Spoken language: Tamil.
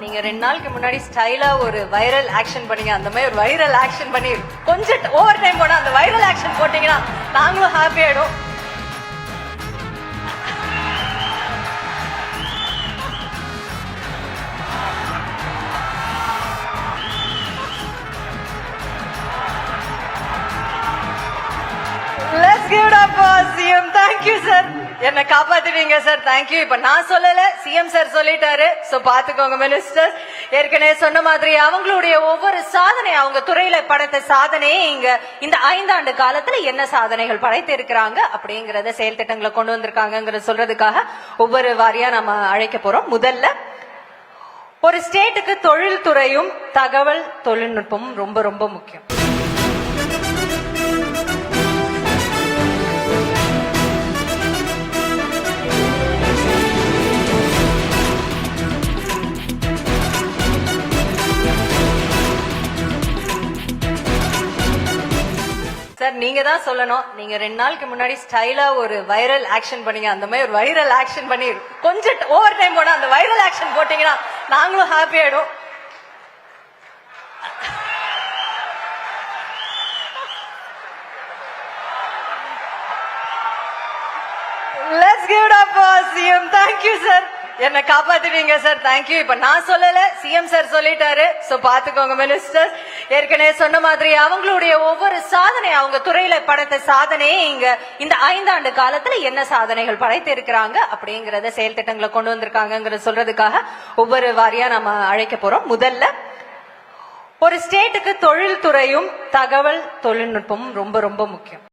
நீங்க 2 நாளுக்கு முன்னாடி ஸ்டைலா ஒரு வைரல் ஆக்ஷன் பண்ணீங்க. அந்த மாதிரி ஒரு வைரல் ஆக்ஷன் பண்ணி கொஞ்சம் ஓவர் டைம் போனா அந்த வைரல் ஆக்ஷன் போட்டீங்கன்னா நாங்களும் ஹாப்பி ஆயிடும். Let's give it up for CM. Thank you sir. என்ன காப்பாத்துவீங்க சார். தேங்க்யூ. இப்ப நான் சொல்லல, சிஎம் சார் சொல்லிட்டாரு. சோ பாத்துக்கோங்க மினிஸ்டர். ஏற்கனவே சொன்ன மாதிரி அவங்களுடைய ஒவ்வொரு சாதனை, அவங்க துறையில படைத்த சாதனையே இங்க இந்த 5 ஆண்டு காலத்துல என்ன சாதனைகள் படைத்து இருக்கிறாங்க அப்படிங்கறத செயல் திட்டங்களை கொண்டு வந்திருக்காங்க சொல்றதுக்காக ஒவ்வொரு வாரியா நம்ம அழைக்க போறோம். முதல்ல ஒரு ஸ்டேட்டுக்கு தொழில் துறையும் தகவல் தொழில்நுட்பமும் ரொம்ப ரொம்ப முக்கியம். சார் நீங்க தான் சொல்லணும். நீங்க 2 நாளுக்கு முன்னாடி ஸ்டைலா ஒரு வைரல் ஆக்ஷன் பண்ணீங்க. அந்த மாதிரி ஒரு வைரல் ஆக்ஷன் பண்ணி கொஞ்சம் ஓவர் டைம் போனா அந்த வைரல் ஆக்ஷன் போட்டீங்கன்னா நாங்களும் ஹாப்பி ஆயிடும். Let's give it up for CM. Thank you sir. என்ன காப்பாத்துவீங்க சார். தேங்க்யூ. இப்ப நான் சொல்லல, சிஎம் சார் சொல்லிட்டாரு. சோ பாத்துக்கோங்க மினிஸ்டர். ஏற்கனவே சொன்ன மாதிரி அவங்களுடைய ஒவ்வொரு சாதனை, அவங்க துறையில படைத்த சாதனையே இங்க இந்த 5 ஆண்டு காலத்துல என்ன சாதனைகள் படைத்து இருக்கிறாங்க அப்படிங்கறத செயல் திட்டங்களை கொண்டு வந்திருக்காங்க சொல்றதுக்காக ஒவ்வொரு வாரியா நம்ம அழைக்க போறோம். முதல்ல ஒரு ஸ்டேட்டுக்கு தொழில் துறையும் தகவல் தொழில்நுட்பமும் ரொம்ப ரொம்ப முக்கியம்.